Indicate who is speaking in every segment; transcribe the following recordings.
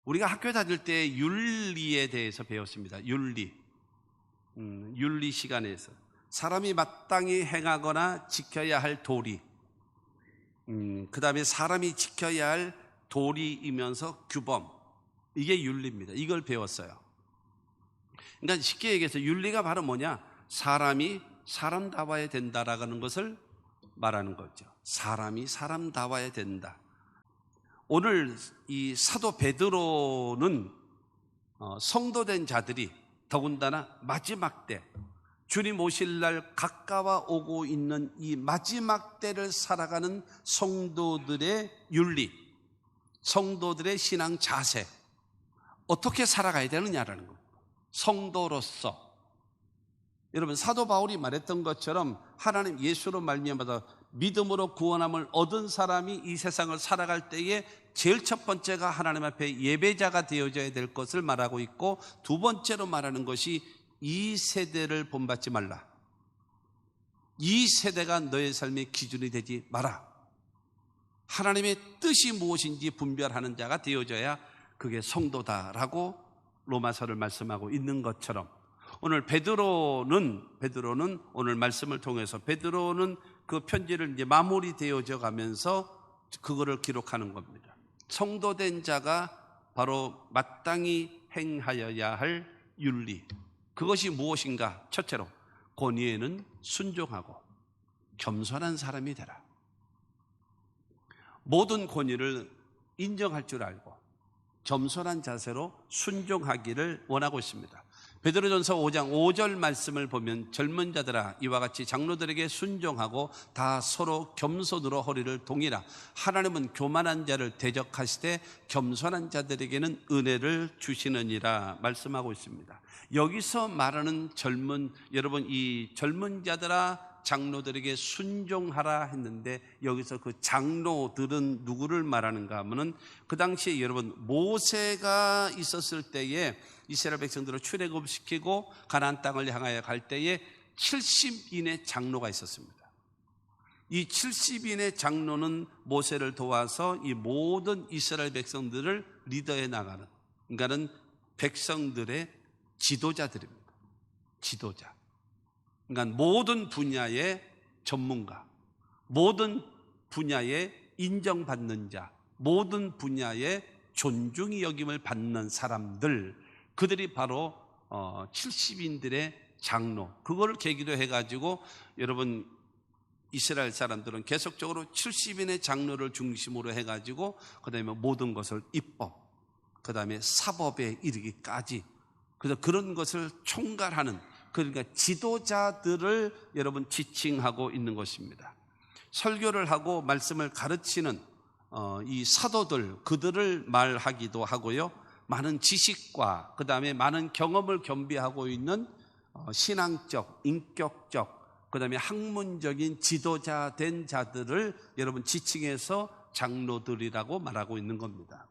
Speaker 1: 우리가 학교 다닐 때 윤리에 대해서 배웠습니다. 윤리 시간에서 사람이 마땅히 행하거나 지켜야 할 도리, 그 다음에 사람이 지켜야 할 도리이면서 규범, 이게 윤리입니다. 이걸 배웠어요. 그러니까 쉽게 얘기해서 윤리가 바로 뭐냐? 사람이 사람다워야 된다라는 것을 말하는 거죠. 사람이 사람다워야 된다. 오늘 이 사도 베드로는 성도된 자들이 더군다나 마지막 때, 주님 오실 날 가까워 오고 있는 이 마지막 때를 살아가는 성도들의 윤리, 성도들의 신앙 자세, 어떻게 살아가야 되느냐라는 겁니다. 성도로서. 여러분, 사도 바울이 말했던 것처럼 하나님 예수로 말미암아 믿음으로 구원함을 얻은 사람이 이 세상을 살아갈 때에 제일 첫 번째가 하나님 앞에 예배자가 되어져야 될 것을 말하고 있고, 두 번째로 말하는 것이 이 세대를 본받지 말라. 이 세대가 너의 삶의 기준이 되지 마라. 하나님의 뜻이 무엇인지 분별하는 자가 되어져야 그게 성도다라고 로마서를 말씀하고 있는 것처럼, 오늘 베드로는 오늘 말씀을 통해서 베드로는 그 편지를 이제 마무리 되어져 가면서 그거를 기록하는 겁니다. 성도된 자가 바로 마땅히 행하여야 할 윤리, 그것이 무엇인가? 첫째로 권위에는 순종하고 겸손한 사람이 되라. 모든 권위를 인정할 줄 알고 겸손한 자세로 순종하기를 원하고 있습니다. 베드로전서 5장 5절 말씀을 보면, 젊은 자들아 이와 같이 장로들에게 순종하고 다 서로 겸손으로 허리를 동이라. 하나님은 교만한 자를 대적하시되 겸손한 자들에게는 은혜를 주시느니라 말씀하고 있습니다. 여기서 말하는 여러분, 이 젊은 자들아 장로들에게 순종하라 했는데, 여기서 그 장로들은 누구를 말하는가 하면은, 그 당시에 여러분 모세가 있었을 때에 이스라엘 백성들을 출애굽시키고 가나안 땅을 향하여 갈 때에 70인의 장로가 있었습니다. 이 70인의 장로는 모세를 도와서 이 모든 이스라엘 백성들을 리더해 나가는, 그러니까는 백성들의 지도자들입니다. 지도자. 그러니까 모든 분야의 전문가, 모든 분야의 인정받는 자, 모든 분야의 존중이 여김을 받는 사람들, 그들이 바로 70인들의 장로. 그거를 계기로 해가지고 여러분, 이스라엘 사람들은 계속적으로 70인의 장로를 중심으로 해가지고 그 다음에 모든 것을 입법, 그 다음에 사법에 이르기까지, 그래서 그런 것을 총괄하는, 그러니까 지도자들을 여러분 지칭하고 있는 것입니다. 설교를 하고 말씀을 가르치는 이 사도들, 그들을 말하기도 하고요, 많은 지식과 그 다음에 많은 경험을 겸비하고 있는 신앙적, 인격적, 그 다음에 학문적인 지도자 된 자들을 여러분 지칭해서 장로들이라고 말하고 있는 겁니다.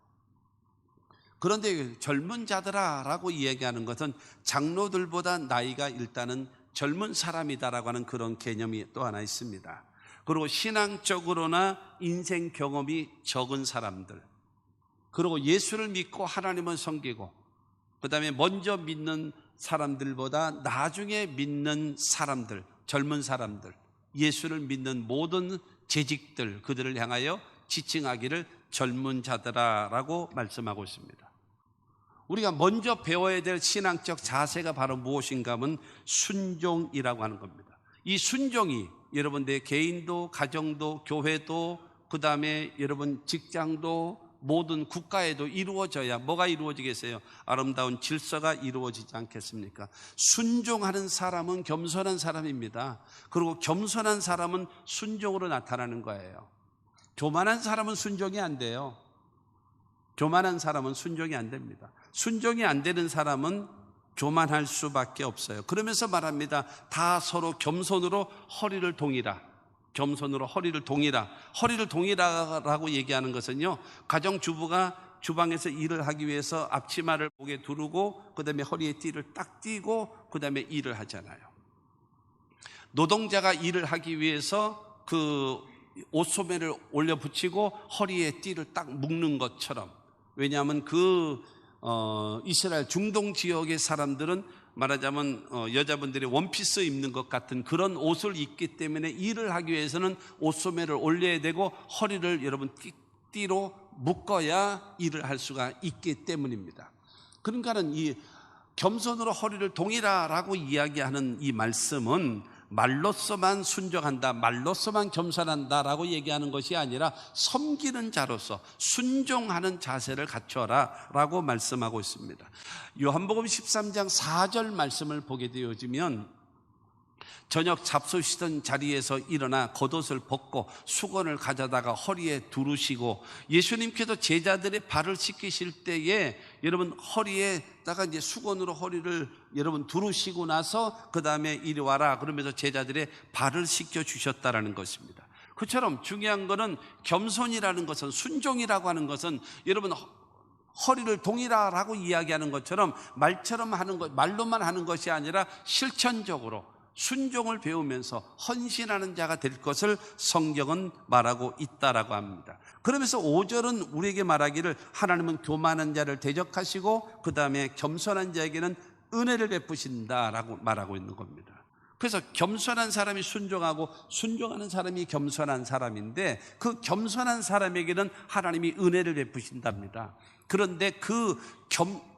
Speaker 1: 그런데 젊은 자들아 라고 이야기하는 것은 장로들보다 나이가 일단은 젊은 사람이다라고 하는 그런 개념이 또 하나 있습니다. 그리고 신앙적으로나 인생 경험이 적은 사람들, 그리고 예수를 믿고 하나님을 섬기고 그 다음에 먼저 믿는 사람들보다 나중에 믿는 사람들, 젊은 사람들, 예수를 믿는 모든 재직들, 그들을 향하여 지칭하기를 젊은 자들아라고 말씀하고 있습니다. 우리가 먼저 배워야 될 신앙적 자세가 바로 무엇인가 하면 순종이라고 하는 겁니다. 이 순종이 여러분 내 개인도, 가정도, 교회도, 그 다음에 여러분 직장도, 모든 국가에도 이루어져야 뭐가 이루어지겠어요? 아름다운 질서가 이루어지지 않겠습니까? 순종하는 사람은 겸손한 사람입니다. 그리고 겸손한 사람은 순종으로 나타나는 거예요. 교만한 사람은 순종이 안 돼요. 교만한 사람은 순종이 안 됩니다. 순종이 안 되는 사람은 교만할 수밖에 없어요. 그러면서 말합니다. 다 서로 겸손으로 허리를 동이라. 겸손으로 허리를 동이라. 허리를 동이라라고 얘기하는 것은요, 가정주부가 주방에서 일을 하기 위해서 앞치마를 목에 두르고 그 다음에 허리에 띠를 딱 띠고 그 다음에 일을 하잖아요. 노동자가 일을 하기 위해서 그 옷소매를 올려 붙이고 허리에 띠를 딱 묶는 것처럼, 왜냐하면 이스라엘 중동 지역의 사람들은 말하자면 여자분들이 원피스 입는 것 같은 그런 옷을 입기 때문에 일을 하기 위해서는 옷소매를 올려야 되고 허리를 여러분 띠로 묶어야 일을 할 수가 있기 때문입니다. 그러니까는 이 겸손으로 허리를 동이라라고 이야기하는 이 말씀은 말로서만 순종한다, 말로서만 겸손한다라고 얘기하는 것이 아니라 섬기는 자로서 순종하는 자세를 갖춰라 라고 말씀하고 있습니다. 요한복음 13장 4절 말씀을 보게 되어지면 저녁 잡수시던 자리에서 일어나 겉옷을 벗고 수건을 가져다가 허리에 두르시고, 예수님께서 제자들의 발을 씻기실 때에 여러분 허리에다가 이제 수건으로 허리를 여러분 두르시고 나서 그 다음에 이리 와라 그러면서 제자들의 발을 씻겨 주셨다라는 것입니다. 그처럼 중요한 것은 겸손이라는 것은, 순종이라고 하는 것은 여러분 허리를 동이라라고 이야기하는 것처럼 말처럼 하는 것, 말로만 하는 것이 아니라 실천적으로 순종을 배우면서 헌신하는 자가 될 것을 성경은 말하고 있다라고 합니다. 그러면서 5절은 우리에게 말하기를 하나님은 교만한 자를 대적하시고 그 다음에 겸손한 자에게는 은혜를 베푸신다라고 말하고 있는 겁니다. 그래서 겸손한 사람이 순종하고 순종하는 사람이 겸손한 사람인데, 그 겸손한 사람에게는 하나님이 은혜를 베푸신답니다. 그런데 그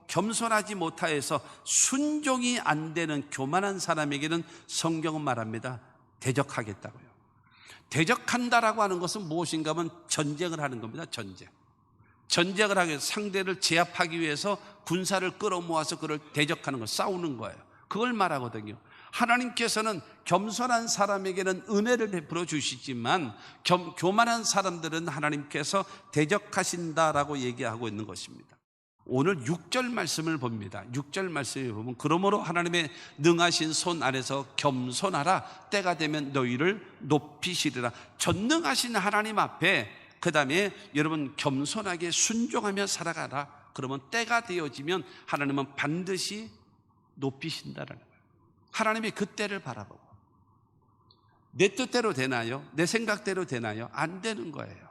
Speaker 1: 겸손하지 못하여서 순종이 안 되는 교만한 사람에게는 성경은 말합니다. 대적하겠다고요. 대적한다라고 하는 것은 무엇인가 하면 전쟁을 하는 겁니다. 전쟁을 하기 위해서 상대를 제압하기 위해서 군사를 끌어모아서 그를 대적하는 거, 싸우는 거예요. 그걸 말하거든요. 하나님께서는 겸손한 사람에게는 은혜를 베풀어 주시지만 교만한 사람들은 하나님께서 대적하신다라고 얘기하고 있는 것입니다. 오늘 6절 말씀을 봅니다. 6절 말씀을 보면 그러므로 하나님의 능하신 손 아래서 겸손하라. 때가 되면 너희를 높이시리라. 전능하신 하나님 앞에 그 다음에 여러분 겸손하게 순종하며 살아가라. 그러면 때가 되어지면 하나님은 반드시 높이신다라는 거예요. 하나님이 그 때를 바라보고, 내 뜻대로 되나요? 내 생각대로 되나요? 안 되는 거예요.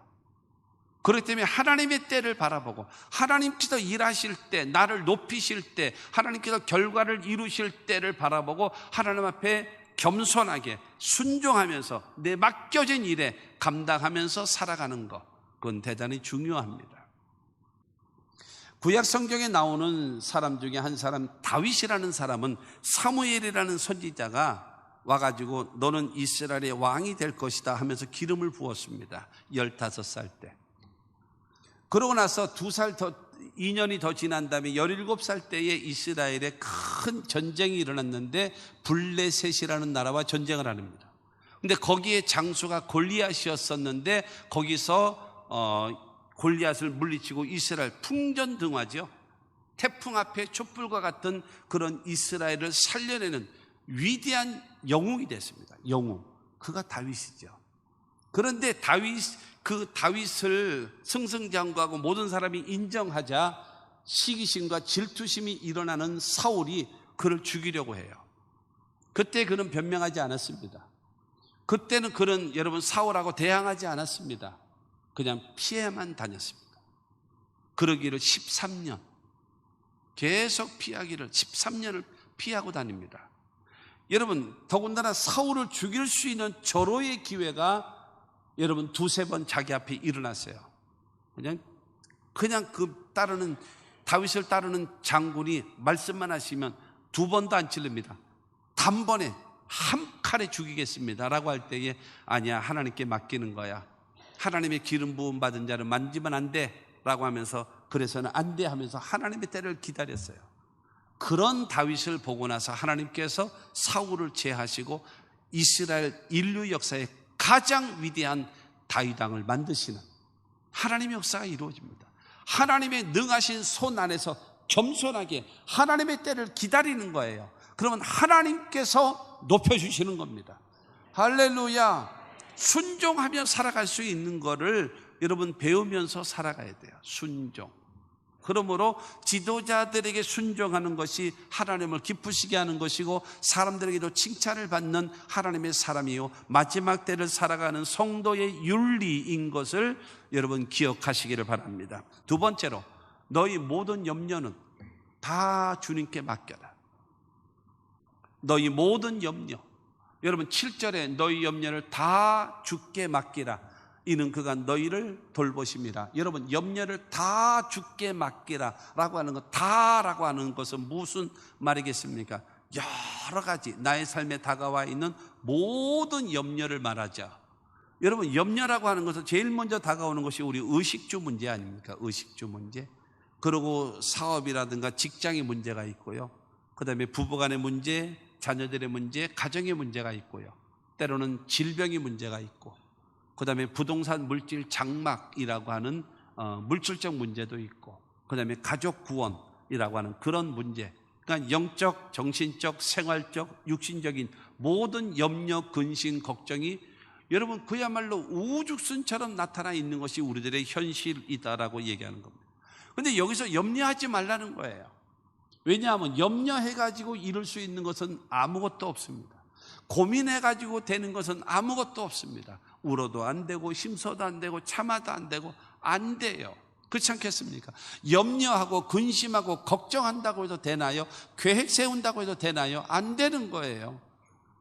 Speaker 1: 그렇기 때문에 하나님의 때를 바라보고, 하나님께서 일하실 때, 나를 높이실 때, 하나님께서 결과를 이루실 때를 바라보고 하나님 앞에 겸손하게 순종하면서 내 맡겨진 일에 감당하면서 살아가는 것, 그건 대단히 중요합니다. 구약 성경에 나오는 사람 중에 한 사람, 다윗이라는 사람은 사무엘이라는 선지자가 와가지고 너는 이스라엘의 왕이 될 것이다 하면서 기름을 부었습니다. 15살 때. 그러고 나서 2년이 더 지난 다음에 17살 때에 이스라엘에 큰 전쟁이 일어났는데 블레셋이라는 나라와 전쟁을 합니다. 근데 거기에 장수가 골리앗이었었는데 거기서 골리앗을 물리치고 이스라엘 풍전등화죠. 태풍 앞에 촛불과 같은 그런 이스라엘을 살려내는 위대한 영웅이 됐습니다. 영웅. 그가 다윗이죠. 그런데 그 다윗을 승승장구하고 모든 사람이 인정하자 시기심과 질투심이 일어나는 사울이 그를 죽이려고 해요. 그때 그는 변명하지 않았습니다. 그때는 그는 여러분 사울하고 대항하지 않았습니다. 그냥 피해만 다녔습니다. 그러기를 13년 계속 피하기를 13년을 피하고 다닙니다. 여러분 더군다나 사울을 죽일 수 있는 절호의 기회가 여러분 2-3번 자기 앞에 일어났어요. 그냥 그 다윗을 따르는 장군이 말씀만 하시면 2번도 안 찔릅니다. 단번에 한 칼에 죽이겠습니다 라고 할 때에 아니야, 하나님께 맡기는 거야. 하나님의 기름 부음 받은 자를 만지면 안 돼 라고 하면서, 그래서는 안 돼 하면서 하나님의 때를 기다렸어요. 그런 다윗을 보고 나서 하나님께서 사울을 제하시고 이스라엘 인류 역사의 가장 위대한 다윗왕을 만드시는 하나님의 역사가 이루어집니다. 하나님의 능하신 손 안에서 겸손하게 하나님의 때를 기다리는 거예요. 그러면 하나님께서 높여주시는 겁니다. 할렐루야. 순종하며 살아갈 수 있는 거를 여러분 배우면서 살아가야 돼요. 순종. 그러므로 지도자들에게 순종하는 것이 하나님을 기쁘시게 하는 것이고 사람들에게도 칭찬을 받는 하나님의 사람이요 마지막 때를 살아가는 성도의 윤리인 것을 여러분 기억하시기를 바랍니다. 두 번째로 너희 모든 염려는 다 주님께 맡겨라. 너희 모든 염려. 여러분 7절에 너희 염려를 다 주께 맡기라. 이는 그가 너희를 돌보심이라. 여러분 염려를 다 주께 맡기라 라고 하는 것, 다라고 하는 것은 무슨 말이겠습니까? 여러 가지 나의 삶에 다가와 있는 모든 염려를 말하죠. 여러분 염려라고 하는 것은 제일 먼저 다가오는 것이 우리 의식주 문제 아닙니까? 의식주 문제. 그리고 사업이라든가 직장의 문제가 있고요, 그 다음에 부부간의 문제, 자녀들의 문제, 가정의 문제가 있고요, 때로는 질병의 문제가 있고, 그 다음에 부동산 물질 장막이라고 하는 물질적 문제도 있고, 그 다음에 가족 구원이라고 하는 그런 문제. 그러니까 영적, 정신적, 생활적, 육신적인 모든 염려, 근심, 걱정이 여러분 그야말로 우죽순처럼 나타나 있는 것이 우리들의 현실이다라고 얘기하는 겁니다. 그런데 여기서 염려하지 말라는 거예요. 왜냐하면 염려해가지고 이룰 수 있는 것은 아무것도 없습니다. 고민해가지고 되는 것은 아무것도 없습니다. 울어도 안 되고 힘써도 안 되고 참아도 안 되고 안 돼요. 그렇지 않겠습니까? 염려하고 근심하고 걱정한다고 해도 되나요? 계획 세운다고 해도 되나요? 안 되는 거예요.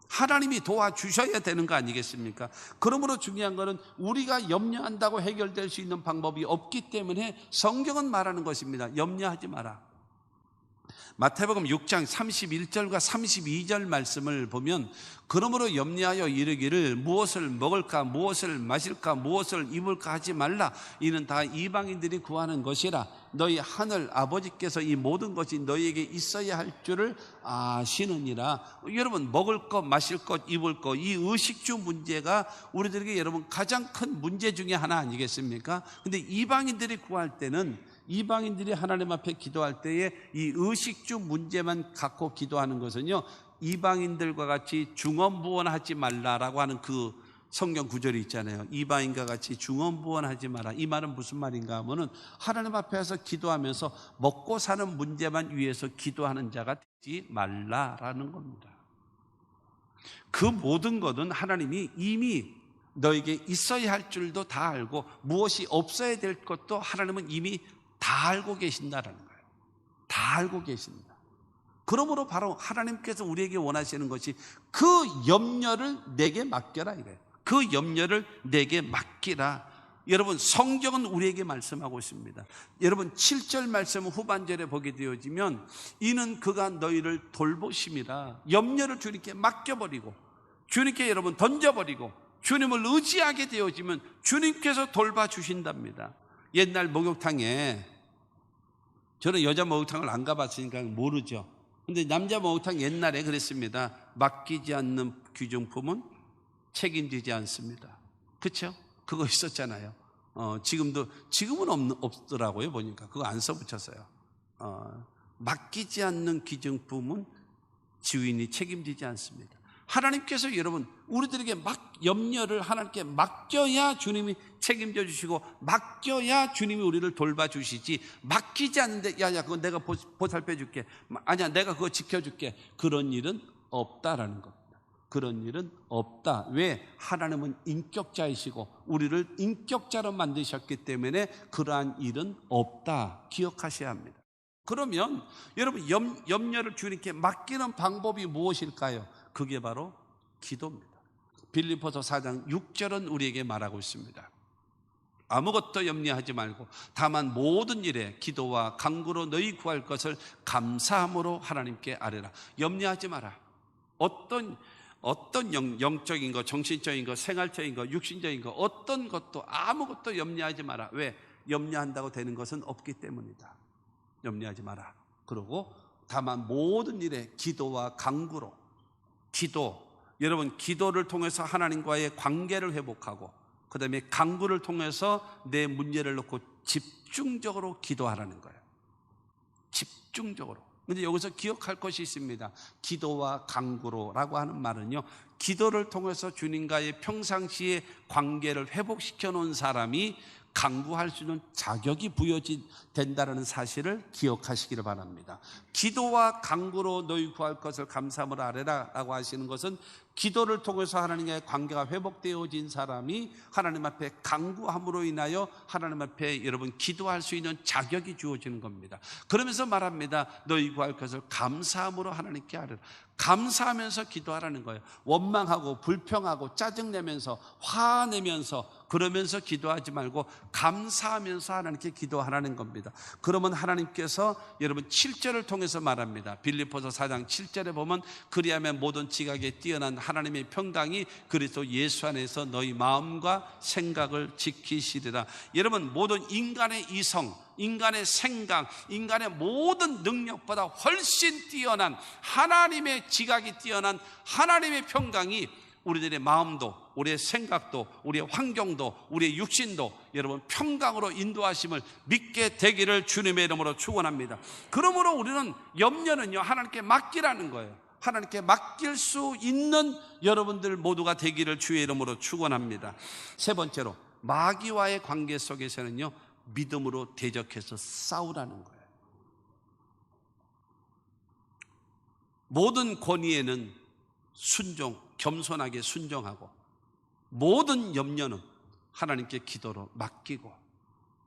Speaker 1: 하나님이 도와주셔야 되는 거 아니겠습니까? 그러므로 중요한 것은 우리가 염려한다고 해결될 수 있는 방법이 없기 때문에 성경은 말하는 것입니다. 염려하지 마라. 마태복음 6장 31절과 32절 말씀을 보면, 그러므로 염려하여 이르기를 무엇을 먹을까 무엇을 마실까 무엇을 입을까 하지 말라. 이는 다 이방인들이 구하는 것이라. 너희 하늘 아버지께서 이 모든 것이 너희에게 있어야 할 줄을 아시느니라. 여러분 먹을 것 마실 것 입을 것, 이 의식주 문제가 우리들에게 여러분 가장 큰 문제 중에 하나 아니겠습니까? 근데 이방인들이 구할 때는, 이방인들이 하나님 앞에 기도할 때에 이 의식주 문제만 갖고 기도하는 것은요, 이방인들과 같이 중언부언하지 말라라고 하는 그 성경 구절이 있잖아요. 이방인과 같이 중언부언하지 마라. 이 말은 무슨 말인가 하면은 하나님 앞에서 기도하면서 먹고 사는 문제만 위해서 기도하는 자가 되지 말라라는 겁니다. 그 모든 것은 하나님이 이미 너에게 있어야 할 줄도 다 알고, 무엇이 없어야 될 것도 하나님은 이미 다 알고 계신다라는 거예요. 다 알고 계십니다. 그러므로 바로 하나님께서 우리에게 원하시는 것이 그 염려를 내게 맡겨라 이거예요. 그 염려를 내게 맡기라. 여러분 성경은 우리에게 말씀하고 있습니다. 여러분 7절 말씀 후반절에 보게 되어지면, 이는 그가 너희를 돌보심이라. 염려를 주님께 맡겨버리고 주님께 여러분 던져버리고 주님을 의지하게 되어지면 주님께서 돌봐주신답니다. 옛날 목욕탕에, 저는 여자 목욕탕을 안 가봤으니까 모르죠. 근데 남자 목욕탕 옛날에 그랬습니다. 맡기지 않는 귀중품은 책임지지 않습니다. 그렇죠? 그거 있었잖아요. 지금은 없더라고요. 보니까 그거 안 써붙였어요. 맡기지 않는 귀중품은 주인이 책임지지 않습니다. 하나님께서 여러분 우리들에게 염려를 하나님께 맡겨야 주님이 책임져 주시고, 맡겨야 주님이 우리를 돌봐주시지, 맡기지 않는데 야야 그건 내가 보살펴 줄게, 아니야 내가 그거 지켜줄게, 그런 일은 없다라는 겁니다. 그런 일은 없다. 왜? 하나님은 인격자이시고 우리를 인격자로 만드셨기 때문에 그러한 일은 없다 기억하셔야 합니다. 그러면 여러분 염려를 주님께 맡기는 방법이 무엇일까요? 그게 바로 기도입니다. 빌립보서 4장 6절은 우리에게 말하고 있습니다. 아무것도 염려하지 말고 다만 모든 일에 기도와 간구로 너희 구할 것을 감사함으로 하나님께 아뢰라. 염려하지 마라. 어떤 영적인 거, 정신적인 거, 생활적인 거, 육신적인 거, 어떤 것도 아무것도 염려하지 마라. 왜? 염려한다고 되는 것은 없기 때문이다. 염려하지 마라. 그리고 다만 모든 일에 기도와 간구로, 여러분 기도를 통해서 하나님과의 관계를 회복하고, 그 다음에 간구를 통해서 내 문제를 놓고 집중적으로 기도하라는 거예요. 집중적으로. 근데 여기서 기억할 것이 있습니다. 기도와 간구로라고 하는 말은요, 기도를 통해서 주님과의 평상시의 관계를 회복시켜 놓은 사람이 간구할 수 있는 자격이 부여된다는 사실을 기억하시기를 바랍니다. 기도와 간구로 너희 구할 것을 감사함으로 아뢰라 라고 하시는 것은 기도를 통해서 하나님과의 관계가 회복되어진 사람이 하나님 앞에 간구함으로 인하여 하나님 앞에 여러분 기도할 수 있는 자격이 주어지는 겁니다. 그러면서 말합니다. 너희 구할 것을 감사함으로 하나님께 하리라. 감사하면서 기도하라는 거예요. 원망하고 불평하고 짜증내면서 화내면서 그러면서 기도하지 말고 감사하면서 하나님께 기도하라는 겁니다. 그러면 하나님께서 여러분 7절을 통해서 말합니다. 빌립보서 4장 7절에 보면 그리하면 모든 지각에 뛰어난 하나님의 평강이 그리스도 예수 안에서 너희 마음과 생각을 지키시리라. 여러분 모든 인간의 이성, 인간의 생각, 인간의 모든 능력보다 훨씬 뛰어난 하나님의 지각이 뛰어난 하나님의 평강이 우리들의 마음도, 우리의 생각도, 우리의 환경도, 우리의 육신도 여러분 평강으로 인도하심을 믿게 되기를 주님의 이름으로 축원합니다. 그러므로 우리는 염려는요 하나님께 맡기라는 거예요. 하나님께 맡길 수 있는 여러분들 모두가 되기를 주의 이름으로 축원합니다. 세 번째로 마귀와의 관계 속에서는요 믿음으로 대적해서 싸우라는 거예요. 모든 권위에는 순종, 겸손하게 순종하고 모든 염려는 하나님께 기도로 맡기고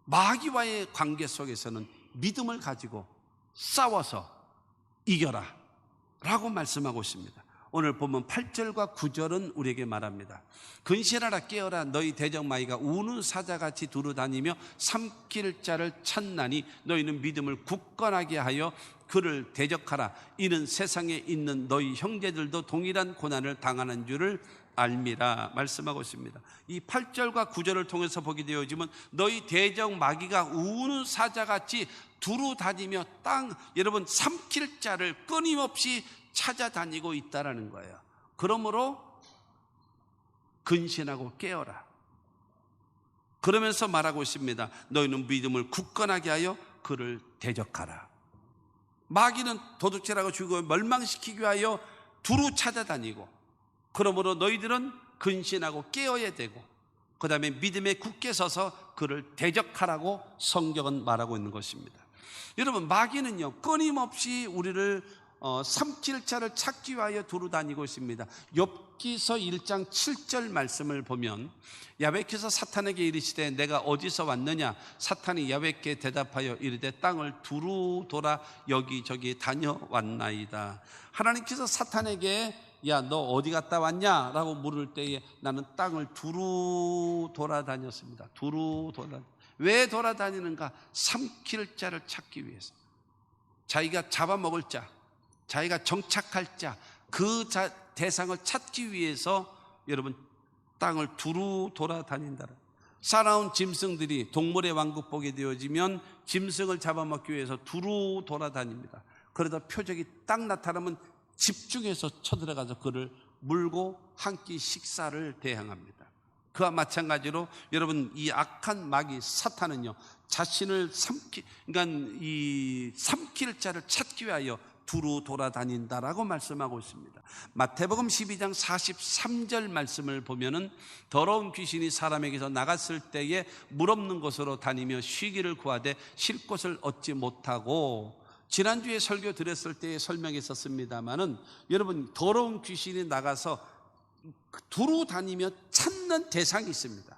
Speaker 1: 마귀와의 관계 속에서는 믿음을 가지고 싸워서 이겨라 라고 말씀하고 있습니다. 오늘 보면 8절과 9절은 우리에게 말합니다. 근신하라 깨어라 너희 대적 마귀가 우는 사자같이 두루다니며 삼킬 자를 찾나니 너희는 믿음을 굳건하게 하여 그를 대적하라. 이는 세상에 있는 너희 형제들도 동일한 고난을 당하는 줄을 알미라 말씀하고 있습니다. 이 8절과 9절을 통해서 보게 되어지면 너희 대적 마귀가 우는 사자같이 두루다니며 여러분 삼킬 자를 끊임없이 찾아다니고 있다라는 거예요. 그러므로 근신하고 깨어라. 그러면서 말하고 있습니다. 너희는 믿음을 굳건하게 하여 그를 대적하라. 마귀는 도둑질하고 죽이고 멸망시키기 위하여 두루 찾아다니고 그러므로 너희들은 근신하고 깨어야 되고 그 다음에 믿음에 굳게 서서 그를 대적하라고 성경은 말하고 있는 것입니다. 여러분 마귀는요 끊임없이 우리를 삼킬 자를 찾기 위하여 두루다니고 있습니다. 욥기서 1장 7절 말씀을 보면 야훼께서 사탄에게 이르시되 내가 어디서 왔느냐 사탄이 야훼께 대답하여 이르되 땅을 두루 돌아 여기저기 다녀왔나이다. 하나님께서 사탄에게 야 너 어디 갔다 왔냐 라고 물을 때에 나는 땅을 두루 돌아다녔습니다. 두루 돌아다녔습니다. 왜 돌아다니는가? 삼킬 자를 찾기 위해서. 자기가 잡아먹을 자, 자기가 정착할 자, 그 대상을 찾기 위해서 여러분 땅을 두루 돌아다닌다. 사나운 짐승들이 동물의 왕국 보게 되어지면 짐승을 잡아먹기 위해서 두루 돌아다닙니다. 그러다 표적이 딱 나타나면 집중해서 쳐들어가서 그를 물고 한 끼 식사를 대항합니다. 그와 마찬가지로 여러분 이 악한 마귀 사탄은요 자신을 삼킬 자를 찾기 위하여 두루 돌아다닌다라고 말씀하고 있습니다. 마태복음 12장 43절 말씀을 보면은 더러운 귀신이 사람에게서 나갔을 때에 물 없는 곳으로 다니며 쉬기를 구하되 쉴 곳을 얻지 못하고 지난주에 설교 드렸을 때 설명했었습니다마는 여러분 더러운 귀신이 나가서 두루 다니며 찾는 대상이 있습니다.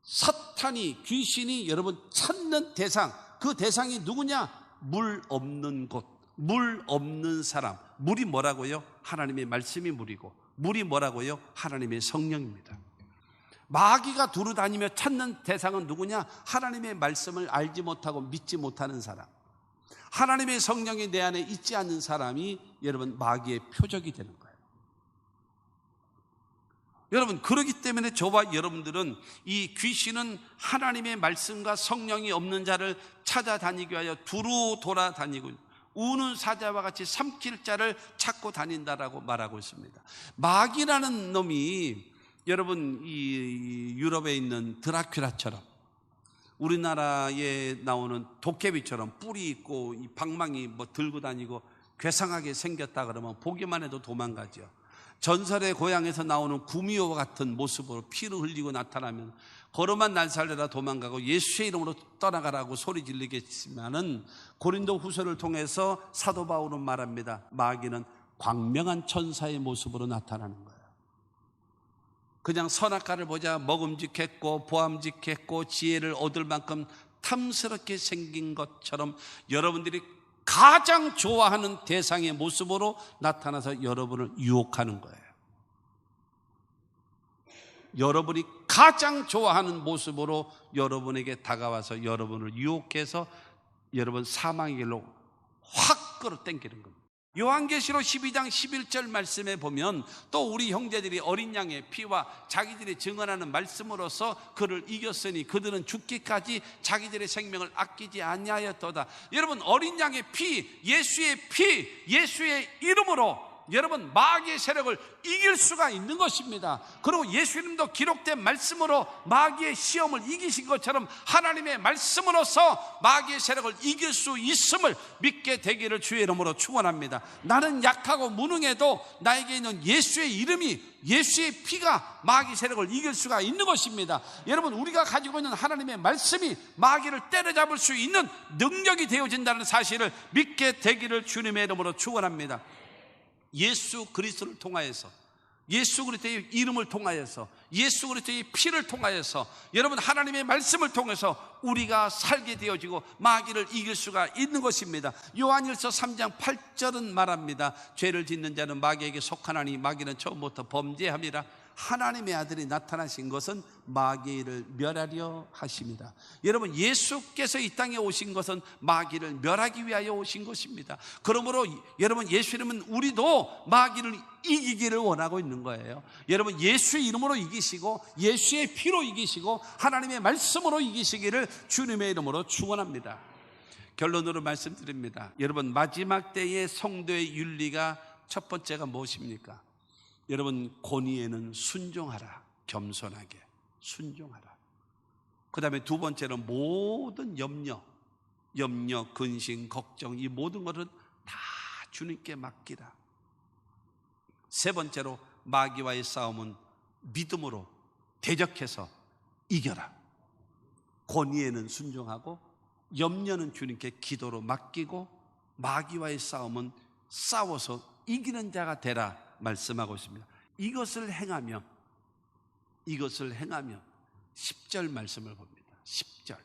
Speaker 1: 사탄이 귀신이 여러분 찾는 대상, 그 대상이 누구냐? 물 없는 곳, 물 없는 사람. 물이 뭐라고요? 하나님의 말씀이 물이고 물이 뭐라고요? 하나님의 성령입니다. 마귀가 두루 다니며 찾는 대상은 누구냐? 하나님의 말씀을 알지 못하고 믿지 못하는 사람, 하나님의 성령이 내 안에 있지 않는 사람이 여러분 마귀의 표적이 되는 거예요. 여러분 그렇기 때문에 저와 여러분들은 이 귀신은 하나님의 말씀과 성령이 없는 자를 찾아다니기 위하여 두루 돌아다니고 우는 사자와 같이 삼킬 자를 찾고 다닌다라고 말하고 있습니다. 마귀라는 놈이 여러분 이 유럽에 있는 드라큘라처럼 우리나라에 나오는 도깨비처럼 뿔이 있고 이 방망이 뭐 들고 다니고 괴상하게 생겼다 그러면 보기만 해도 도망가죠. 전설의 고향에서 나오는 구미호와 같은 모습으로 피를 흘리고 나타나면 걸어만 날살려라 도망가고 예수의 이름으로 떠나가라고 소리 지르겠지만은 고린도 후서를 통해서 사도 바울은 말합니다. 마귀는 광명한 천사의 모습으로 나타나는 거예요. 그냥 선악과를 보자 먹음직했고 보암직했고 지혜를 얻을 만큼 탐스럽게 생긴 것처럼 여러분들이 가장 좋아하는 대상의 모습으로 나타나서 여러분을 유혹하는 거예요. 여러분이 가장 좋아하는 모습으로 여러분에게 다가와서 여러분을 유혹해서 여러분 사망의 길로 확 끌어당기는 겁니다. 요한계시록 12장 11절 말씀에 보면 또 우리 형제들이 어린 양의 피와 자기들이 증언하는 말씀으로서 그를 이겼으니 그들은 죽기까지 자기들의 생명을 아끼지 아니하였도다. 여러분, 어린 양의 피, 예수의 이름으로 여러분 마귀의 세력을 이길 수가 있는 것입니다. 그리고 예수님도 기록된 말씀으로 마귀의 시험을 이기신 것처럼 하나님의 말씀으로서 마귀의 세력을 이길 수 있음을 믿게 되기를 주의 이름으로 축원합니다. 나는 약하고 무능해도 나에게 있는 예수의 이름이, 예수의 피가 마귀 세력을 이길 수가 있는 것입니다. 여러분, 우리가 가지고 있는 하나님의 말씀이 마귀를 때려잡을 수 있는 능력이 되어진다는 사실을 믿게 되기를 주님의 이름으로 축원합니다. 예수 그리스도를 통하여서, 예수 그리스도의 이름을 통하여서, 예수 그리스도의 피를 통하여서, 여러분 하나님의 말씀을 통해서 우리가 살게 되어지고 마귀를 이길 수가 있는 것입니다. 요한일서 3장 8절은 말합니다. 죄를 짓는 자는 마귀에게 속하나니 마귀는 처음부터 범죄함이라. 하나님의 아들이 나타나신 것은 마귀를 멸하려 하십니다. 여러분, 예수께서 이 땅에 오신 것은 마귀를 멸하기 위하여 오신 것입니다. 그러므로 여러분, 예수님은 우리도 마귀를 이기기를 원하고 있는 거예요. 여러분, 예수의 이름으로 이기시고 예수의 피로 이기시고 하나님의 말씀으로 이기시기를 주님의 이름으로 축원합니다. 결론으로 말씀드립니다. 여러분, 마지막 때의 성도의 윤리가 첫 번째가 무엇입니까? 여러분, 권위에는 순종하라. 겸손하게 순종하라. 그 다음에 두 번째는 모든 염려, 근심, 걱정, 이 모든 것은 다 주님께 맡기라. 세 번째로 마귀와의 싸움은 믿음으로 대적해서 이겨라. 권위에는 순종하고 염려는 주님께 기도로 맡기고 마귀와의 싸움은 싸워서 이기는 자가 되라 말씀하고 있습니다. 이것을 행하며 10절 말씀을 봅니다. 10절.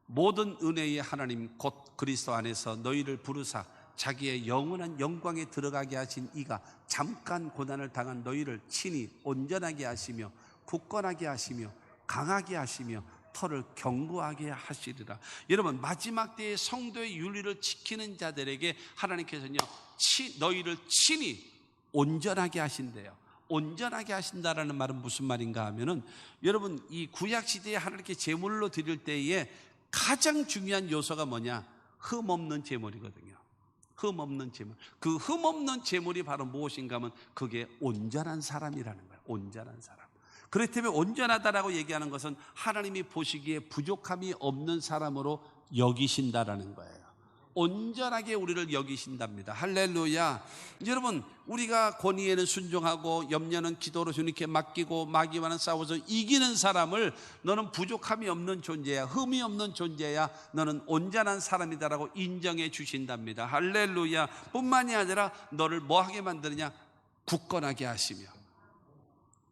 Speaker 1: 모든 은혜의 하나님 곧 그리스도 안에서 너희를 부르사 자기의 영원한 영광에 들어가게 하신 이가 잠깐 고난을 당한 너희를 친히 온전하게 하시며 굳건하게 하시며 강하게 하시며 터를 견고하게 하시리라. 여러분, 마지막 때의 성도의 윤리를 지키는 자들에게 하나님께서는요, 너희를 친히 온전하게 하신대요. 온전하게 하신다라는 말은 무슨 말인가 하면은, 여러분, 이 구약시대에 하나님께 제물로 드릴 때에 가장 중요한 요소가 뭐냐? 흠없는 제물이거든요. 흠없는 제물. 그 흠없는 제물이 바로 무엇인가 하면 그게 온전한 사람이라는 거예요. 온전한 사람. 그렇다면 온전하다라고 얘기하는 것은 하나님이 보시기에 부족함이 없는 사람으로 여기신다라는 거예요. 온전하게 우리를 여기신답니다. 할렐루야. 여러분, 우리가 권위에는 순종하고 염려는 기도로 주님께 맡기고 마귀와는 싸워서 이기는 사람을 너는 부족함이 없는 존재야, 흠이 없는 존재야, 너는 온전한 사람이다라고 인정해 주신답니다. 할렐루야. 뿐만이 아니라 너를 뭐하게 만드느냐? 굳건하게 하시며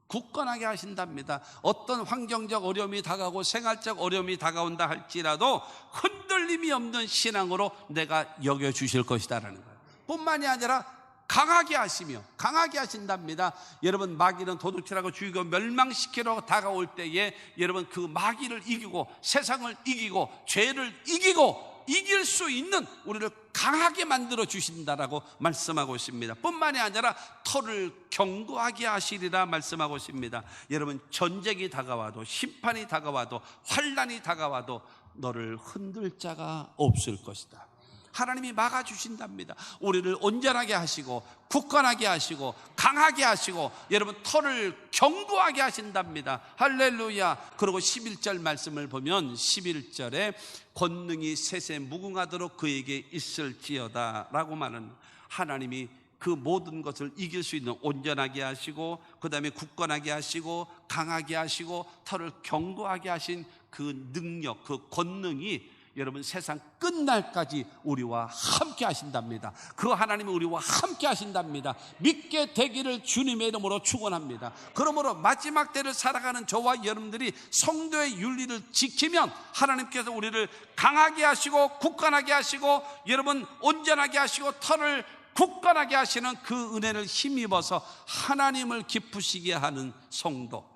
Speaker 1: 굳건하게 하신답니다. 어떤 환경적 어려움이 다가오고 생활적 어려움이 다가온다 할지라도 흔들림이 없는 신앙으로 내가 여겨주실 것이다라는 거예요. 뿐만이 아니라 강하게 하시며 강하게 하신답니다. 여러분, 마귀는 도둑질하고 죽이고 멸망시키러 다가올 때에 여러분, 그 마귀를 이기고 세상을 이기고 죄를 이기고 이길 수 있는 우리를 강하게 만들어 주신다라고 말씀하고 있습니다. 뿐만이 아니라 터를 견고하게 하시리라 말씀하고 있습니다. 여러분, 전쟁이 다가와도 심판이 다가와도 환난이 다가와도 너를 흔들 자가 없을 것이다. 하나님이 막아주신답니다. 우리를 온전하게 하시고 굳건하게 하시고 강하게 하시고 여러분, 터를 견고하게 하신답니다. 할렐루야. 그리고 11절 말씀을 보면 11절에 권능이 셋에 무궁하도록 그에게 있을지어다 라고 말하는, 하나님이 그 모든 것을 이길 수 있는 온전하게 하시고 그 다음에 굳건하게 하시고 강하게 하시고 터를 견고하게 하신 그 능력, 그 권능이 여러분 세상 끝날까지 우리와 함께 하신답니다. 그 하나님이 우리와 함께 하신답니다. 믿게 되기를 주님의 이름으로 축원합니다. 그러므로 마지막 때를 살아가는 저와 여러분들이 성도의 윤리를 지키면 하나님께서 우리를 강하게 하시고 굳건하게 하시고 여러분 온전하게 하시고 털을 굳건하게 하시는 그 은혜를 힘입어서 하나님을 기쁘시게 하는 성도,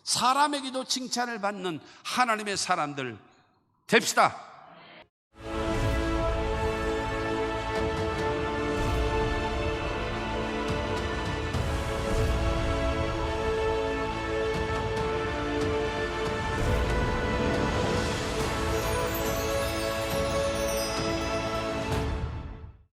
Speaker 1: 사람에게도 칭찬을 받는 하나님의 사람들 됩시다.